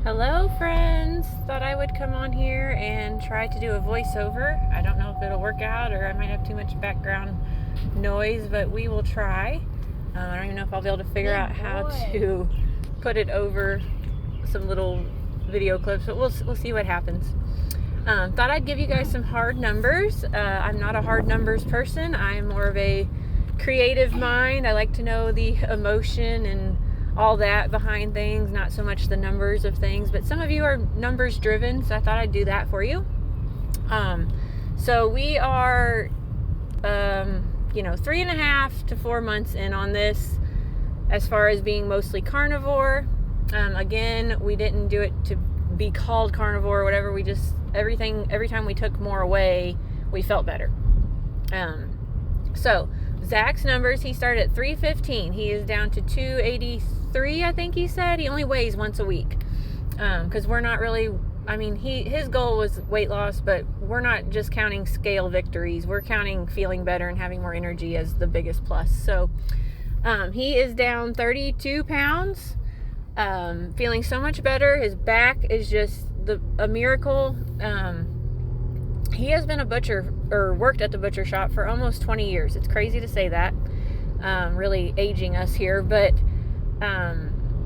Hello, friends. Thought I would come on here and try to do a voiceover. I don't know if it'll work out or I might have too much background noise, but we will try. I don't even know if I'll be able to figure out how to put it over some little video clips, but we'll see what happens. Thought I'd give you guys some hard numbers. I'm not a hard numbers person. I'm more of a creative mind. I like to know the emotion and all that behind things, not so much the numbers of things, but some of you are numbers driven, so I thought I'd do that for you. So we are 3.5 to 4 months in on this as far as being mostly carnivore. Again, we didn't do it to be called carnivore or whatever. We just every time we took more away, we felt better. So Zach's numbers, he started at 315. He is down to 283, I think he said. He only weighs once a week. Because we're not really, his goal was weight loss, but we're not just counting scale victories. We're counting feeling better and having more energy as the biggest plus. So he is down 32 pounds, feeling so much better. His back is just a miracle. He has been a butcher or worked at the butcher shop for almost 20 years. It's crazy to say that, really aging us here, but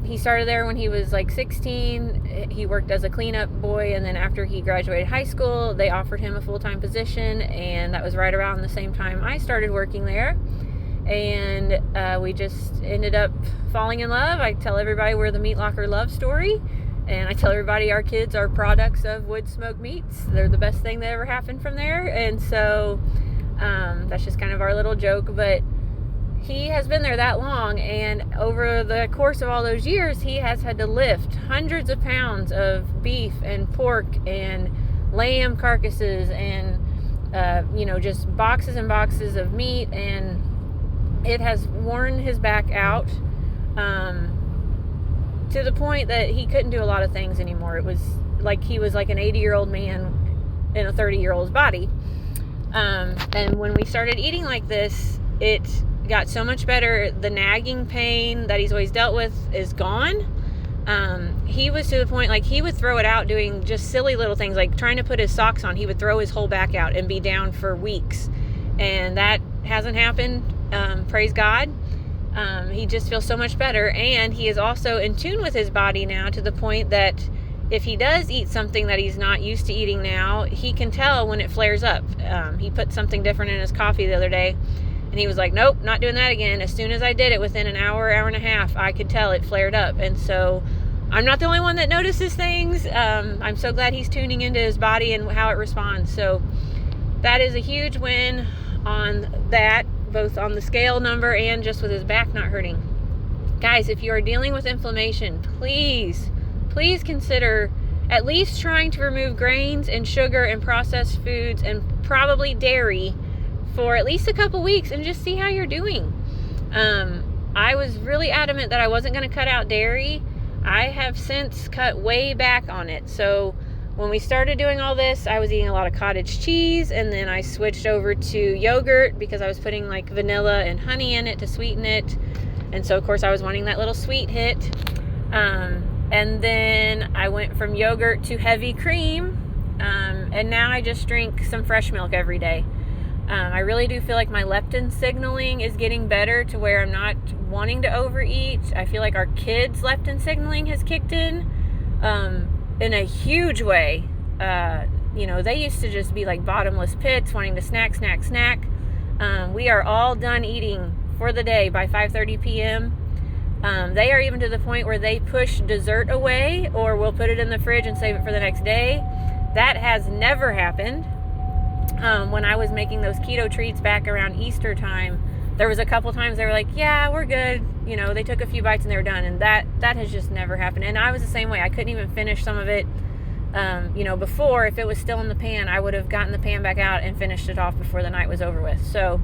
he started there when he was like 16. He worked as a cleanup boy, and then after he graduated high school, they offered him a full-time position, and that was right around the same time I started working there. And we just ended up falling in love. I tell everybody we're the Meat Locker love story. And I tell everybody our kids are products of Wood Smoked Meats. They're the best thing that ever happened from there. And so that's just kind of our little joke. But he has been there that long. And over the course of all those years, he has had to lift hundreds of pounds of beef and pork and lamb carcasses and, just boxes and boxes of meat. And it has worn his back out. To the point that he couldn't do a lot of things anymore. It was like he was like an 80-year-old man in a 30-year-old's body. And when we started eating like this, it got so much better. The nagging pain that he's always dealt with is gone. He was to the point, like, he would throw it out doing just silly little things, like trying to put his socks on. He would throw his whole back out and be down for weeks. And that hasn't happened. Praise God. He just feels so much better, and he is also in tune with his body now to the point that if he does eat something that he's not used to eating now, he can tell when it flares up. He put something different in his coffee the other day, and he was like, nope, not doing that again. As soon as I did it, within an hour and a half, I could tell it flared up. And so I'm not the only one that notices things. I'm so glad he's tuning into his body and how it responds. So that is a huge win on that, both on the scale number and just with his back not hurting. Guys, if you are dealing with inflammation, please consider at least trying to remove grains and sugar and processed foods and probably dairy for at least a couple weeks and just see how you're doing. I was really adamant that I wasn't going to cut out dairy. I have since cut way back on it. So when we started doing all this, I was eating a lot of cottage cheese, and then I switched over to yogurt because I was putting like vanilla and honey in it to sweeten it. And so, of course, I was wanting that little sweet hit. And then I went from yogurt to heavy cream. And now I just drink some fresh milk every day. I really do feel like my leptin signaling is getting better to where I'm not wanting to overeat. I feel like our kids' leptin signaling has kicked in a huge way. They used to just be like bottomless pits wanting to snack. We are all done eating for the day by 5:30 p.m. They are even to the point where they push dessert away, or we'll put it in the fridge and save it for the next day. That has never happened. When I was making those keto treats back around Easter time, there was a couple times they were like, yeah, we're good. They took a few bites and they were done. And that has just never happened. And I was the same way. I couldn't even finish some of it. Before, if it was still in the pan, I would have gotten the pan back out and finished it off before the night was over with. So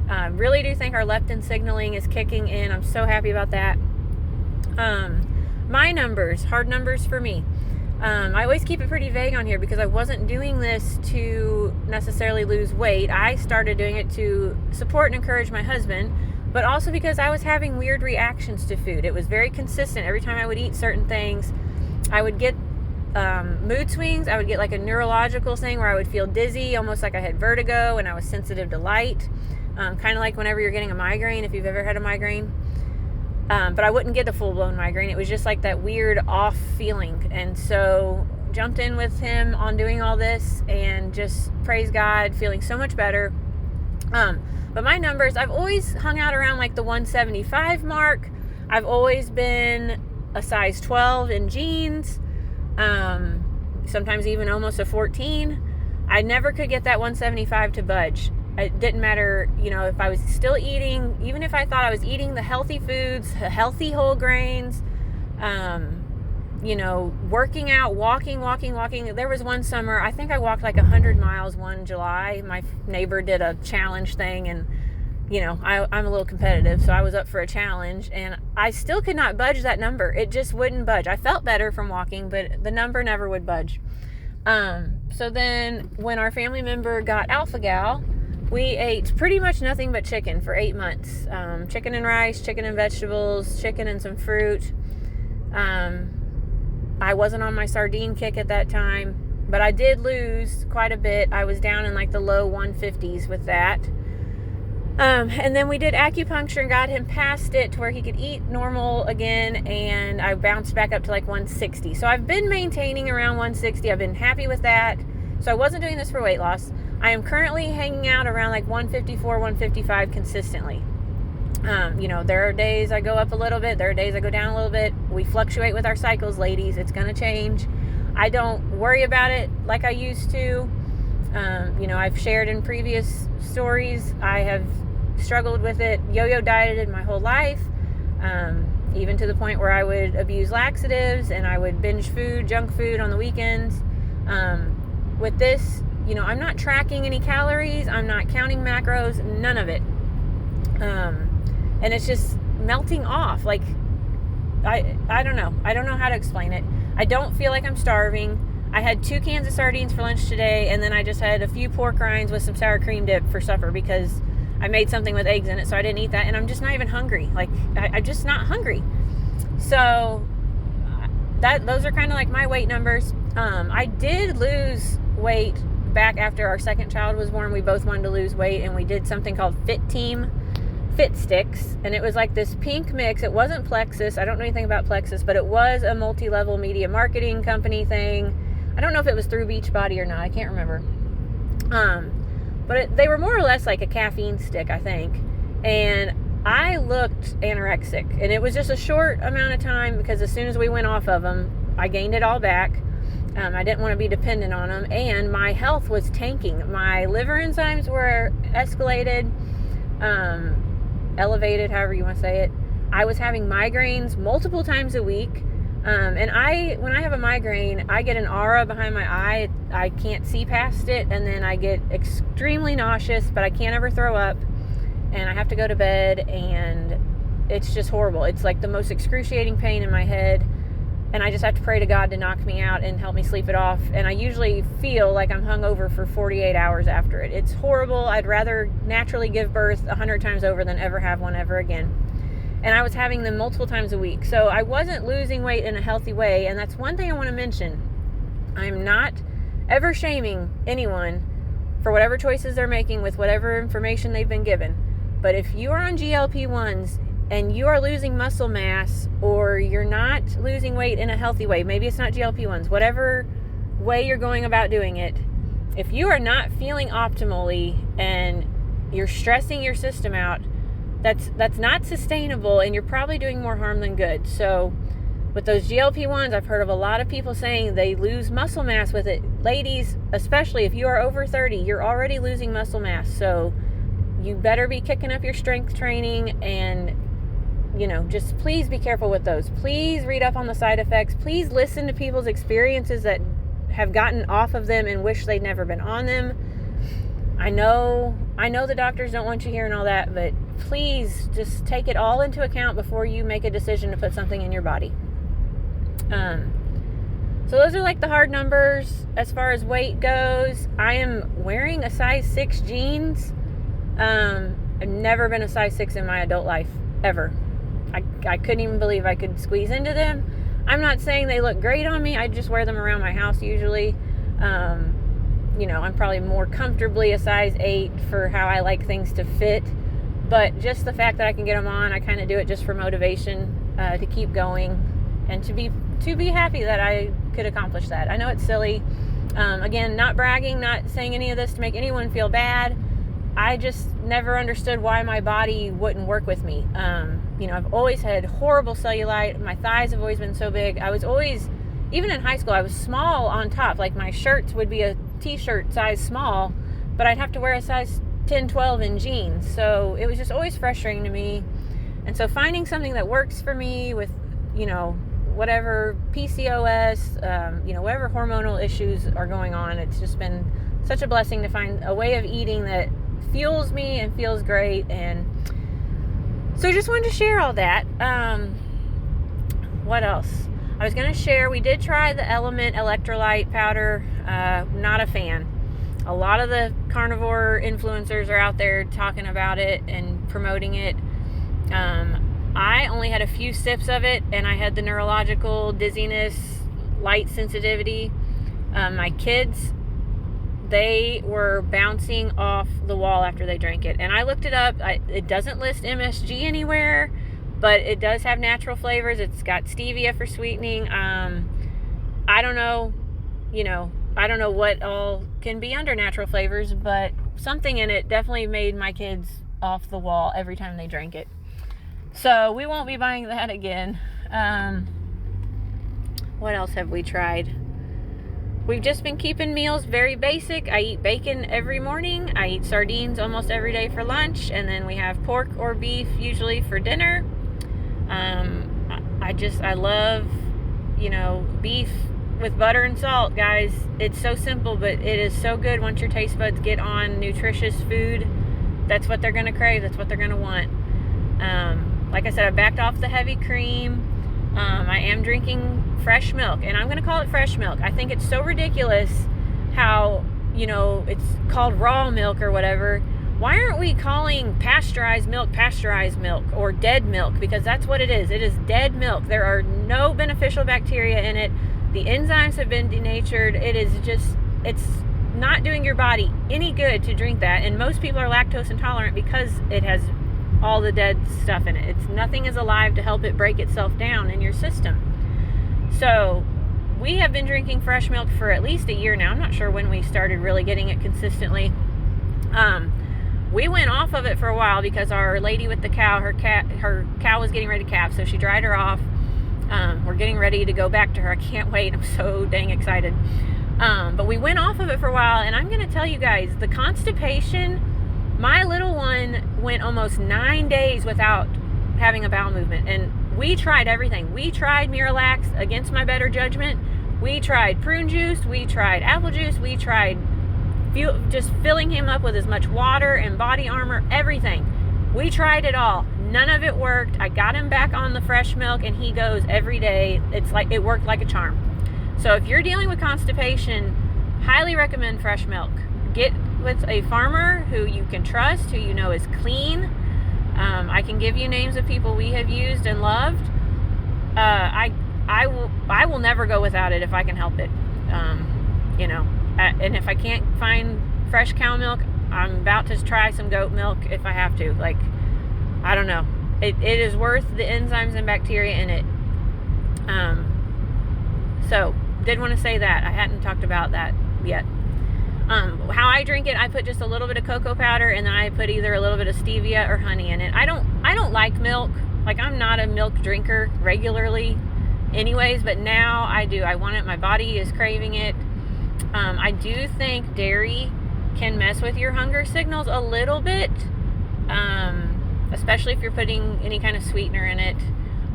I really do think our leptin signaling is kicking in. I'm so happy about that. My numbers, hard numbers for me. I always keep it pretty vague on here because I wasn't doing this to necessarily lose weight. I started doing it to support and encourage my husband, but also because I was having weird reactions to food. It was very consistent. Every time I would eat certain things, I would get mood swings. I would get like a neurological thing where I would feel dizzy, almost like I had vertigo, and I was sensitive to light. Kind of like whenever you're getting a migraine, if you've ever had a migraine. But I wouldn't get the full-blown migraine. It was just like that weird off feeling. And so jumped in with him on doing all this and just praise God, feeling so much better. But my numbers, I've always hung out around like the 175 mark. I've always been a size 12 in jeans, sometimes even almost a 14. I never could get that 175 to budge. It didn't matter, if I was still eating, even if I thought I was eating the healthy foods, healthy whole grains, working out, walking. There was one summer, I think I walked like 100 miles one July. My neighbor did a challenge thing, and, I'm a little competitive, so I was up for a challenge, and I still could not budge that number. It just wouldn't budge. I felt better from walking, but the number never would budge. So then when our family member got alpha-gal, we ate pretty much nothing but chicken for 8 months. Chicken and rice, chicken and vegetables, chicken and some fruit. I wasn't on my sardine kick at that time, but I did lose quite a bit. I was down in like the low 150s with that. And then we did acupuncture and got him past it to where he could eat normal again, and I bounced back up to like 160. So I've been maintaining around 160. I've been happy with that. So I wasn't doing this for weight loss. I am currently hanging out around like 154, 155 consistently. There are days I go up a little bit. There are days I go down a little bit. We fluctuate with our cycles, ladies. It's going to change. I don't worry about it like I used to. I've shared in previous stories, I have struggled with it, yo-yo dieted my whole life, even to the point where I would abuse laxatives and I would binge food, junk food on the weekends. With this, I'm not tracking any calories, I'm not counting macros, none of it. And it's just melting off. Like, I don't know. I don't know how to explain it. I don't feel like I'm starving. I had 2 cans of sardines for lunch today, and then I just had a few pork rinds with some sour cream dip for supper because I made something with eggs in it, so I didn't eat that, and I'm just not even hungry. Like, I'm just not hungry. So those are kind of like my weight numbers. I did lose weight back after our second child was born. We both wanted to lose weight, and we did something called Fit Team Fit Sticks, and it was like this pink mix. It wasn't Plexus. I don't know anything about Plexus, but it was a multi-level media marketing company thing. I don't know if it was through Beachbody or not. I can't remember. But they were more or less like a caffeine stick, I think. And I looked anorexic, and it was just a short amount of time because as soon as we went off of them, I gained it all back. I didn't want to be dependent on them, and my health was tanking. My liver enzymes were escalated, elevated, however you want to say it. I was having migraines multiple times a week. And when I have a migraine, I get an aura behind my eye. I can't see past it, and then I get extremely nauseous, but I can't ever throw up, and I have to go to bed, and it's just horrible. It's like the most excruciating pain in my head, and I just have to pray to God to knock me out and help me sleep it off, and I usually feel like I'm hungover for 48 hours after it. It's horrible. I'd rather naturally give birth 100 times over than ever have one ever again. And I was having them multiple times a week. So I wasn't losing weight in a healthy way. And that's one thing I want to mention. I'm not ever shaming anyone for whatever choices they're making with whatever information they've been given. But if you are on GLP-1s and you are losing muscle mass, or you're not losing weight in a healthy way, maybe it's not GLP-1s, whatever way you're going about doing it, if you are not feeling optimally and you're stressing your system out, that's not sustainable, and you're probably doing more harm than good. So with those GLP-1s, I've heard of a lot of people saying they lose muscle mass with it. Ladies, especially if you are over 30, you're already losing muscle mass. So you better be kicking up your strength training, and just please be careful with those. Please read up on the side effects. Please listen to people's experiences that have gotten off of them and wish they'd never been on them. I know the doctors don't want you hearing all that, but please just take it all into account before you make a decision to put something in your body. So those are like the hard numbers. As far as weight goes, I am wearing a size 6 jeans. I've never been a size 6 in my adult life, ever. I couldn't even believe I could squeeze into them. I'm not saying they look great on me. I just wear them around my house usually. I'm probably more comfortably a size 8 for how I like things to fit. But just the fact that I can get them on, I kind of do it just for motivation, to keep going and to be happy that I could accomplish that. I know it's silly. Again, not bragging, not saying any of this to make anyone feel bad. I just never understood why my body wouldn't work with me. I've always had horrible cellulite. My thighs have always been so big. I was always, even in high school, I was small on top. Like my shirts would be a t-shirt size small, but I'd have to wear a size 10, 12 in jeans. So it was just always frustrating to me. And so finding something that works for me with, whatever PCOS, whatever hormonal issues are going on, it's just been such a blessing to find a way of eating that fuels me and feels great. And so I just wanted to share all that. What else? I was going to share, we did try the Element electrolyte powder. Not a fan. A lot of the carnivore influencers are out there talking about it and promoting it. I only had a few sips of it, and I had the neurological dizziness, light sensitivity. My kids, they were bouncing off the wall after they drank it. And I looked it up. It doesn't list MSG anywhere, but it does have natural flavors. It's got stevia for sweetening. I don't know, I don't know what all can be under natural flavors, but something in it definitely made my kids off the wall every time they drank it. So we won't be buying that again. What else have we tried? We've just been keeping meals very basic. I eat bacon every morning. I eat sardines almost every day for lunch. And then we have pork or beef usually for dinner. I love, beef with butter and salt, guys. It's so simple, but it is so good once your taste buds get on nutritious food. That's what they're going to crave. That's what they're going to want. Like I said, I backed off the heavy cream. I am drinking fresh milk, and I'm going to call it fresh milk. I think it's so ridiculous how, it's called raw milk or whatever. Why aren't we calling pasteurized milk or dead milk? Because that's what it is. It is dead milk. There are no beneficial bacteria in it. The enzymes have been denatured. It's not doing your body any good to drink that. And most people are lactose intolerant because it has all the dead stuff in it. Nothing is alive to help it break itself down in your system. So we have been drinking fresh milk for at least a year now. I'm not sure when we started really getting it consistently. We went off of it for a while because our lady with the cow, her cow was getting ready to calve, so she dried her off. We're getting ready to go back to her. I can't wait. I'm so dang excited. But we went off of it for a while, and I'm going to tell you guys, the constipation, my little one went almost 9 days without having a bowel movement. And we tried everything. We tried Miralax against my better judgment. We tried prune juice. We tried apple juice. We tried just filling him up with as much water and body armor, everything. We tried it all. None of it worked. I got him back on the fresh milk, and he goes every day. It worked like a charm. So if you're dealing with constipation, highly recommend fresh milk. Get with a farmer who you can trust, who you know is clean. I can give you names of people we have used and loved. I will never go without it if I can help it. And if I can't find fresh cow milk, I'm about to try some goat milk if I have to. I don't know. It is worth the enzymes and bacteria in it. So did want to say that. I hadn't talked about that yet. How I drink it, I put just a little bit of cocoa powder, and then I put either a little bit of stevia or honey in it. I don't like milk. I'm not a milk drinker regularly anyways, but now I do. I want it. My body is craving it. I do think dairy can mess with your hunger signals a little bit, especially if you're putting any kind of sweetener in it.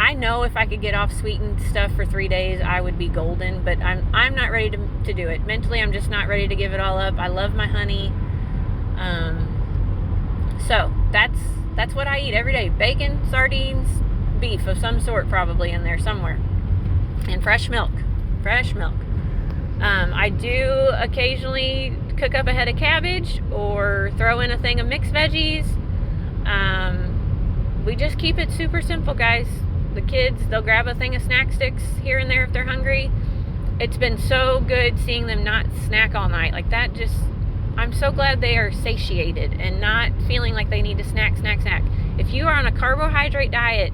I know if I could get off sweetened stuff for 3 days, I would be golden, but I'm not ready to do it. Mentally, I'm just not ready to give it all up. I love my honey. So that's what I eat every day. Bacon, sardines, beef of some sort probably in there somewhere. And fresh milk. I do occasionally cook up a head of cabbage or throw in a thing of mixed veggies. We just keep it super simple, guys. The kids, they'll grab a thing of snack sticks here and there if they're hungry. It's been so good seeing them not snack all night. Like that just, I'm so glad they are satiated and not feeling like they need to snack. If you are on a carbohydrate diet,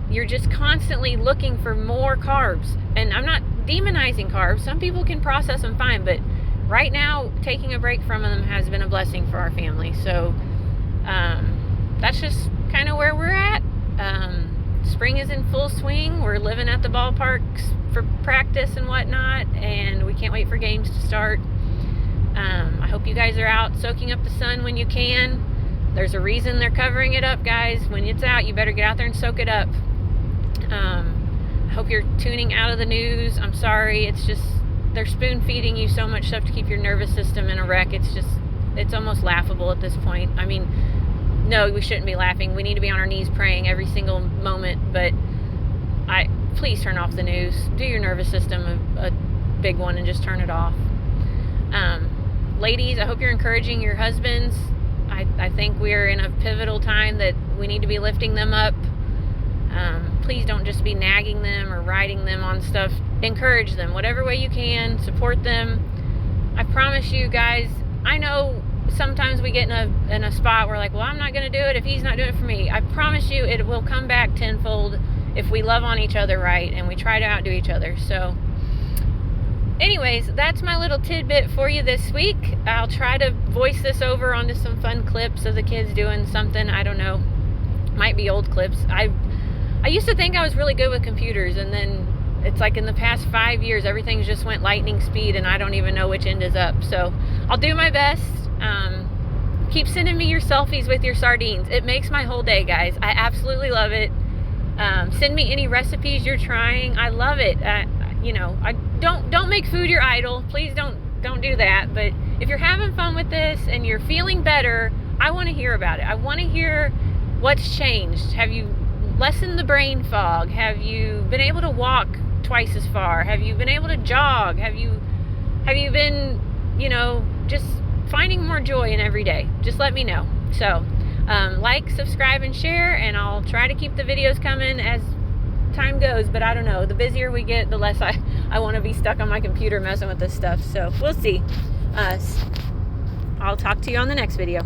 you're just constantly looking for more carbs. And I'm not demonizing carbs. Some people can process them fine, but right now, taking a break from them has been a blessing for our family. So that's just kind of where we're at. Spring is in full swing. We're living at the ballparks for practice and whatnot, and we can't wait for games to start. I hope you guys are out soaking up the sun when you can. There's a reason they're covering it up, guys. When it's out, you better get out there and soak it up. I hope you're tuning out of the news. I'm sorry. It's just, they're spoon feeding you so much stuff to keep your nervous system in a wreck. It's almost laughable at this point. I mean, no, we shouldn't be laughing. We need to be on our knees praying every single moment, but please turn off the news. Do your nervous system a big one and just turn it off. Ladies, I hope you're encouraging your husbands. I think we're in a pivotal time that we need to be lifting them up. Please don't just be nagging them or riding them on stuff. Encourage them whatever way you can. Support them. I promise you guys, I know sometimes we get in a spot where like, well, I'm not going to do it if he's not doing it for me. I promise you it will come back tenfold if we love on each other right and we try to outdo each other. So anyways, that's my little tidbit for you this week. I'll try to voice this over onto some fun clips of the kids doing something. I don't know. Might be old clips. I used to think I was really good with computers, and then it's like in the past 5 years, everything just went lightning speed, and I don't even know which end is up. So I'll do my best. Keep sending me your selfies with your sardines. It makes my whole day, guys. I absolutely love it. Send me any recipes you're trying. I love it. I don't make food your idol. Please don't do that. But if you're having fun with this and you're feeling better, I want to hear about it. I want to hear what's changed. Have you lessened the brain fog? Have you been able to walk twice as far? Have you been able to jog? Have you been, just finding more joy in every day? Just let me know. So, like, subscribe, and share, and I'll try to keep the videos coming as time goes, but I don't know. The busier we get, the less I want to be stuck on my computer messing with this stuff. So, we'll see. I'll talk to you on the next video.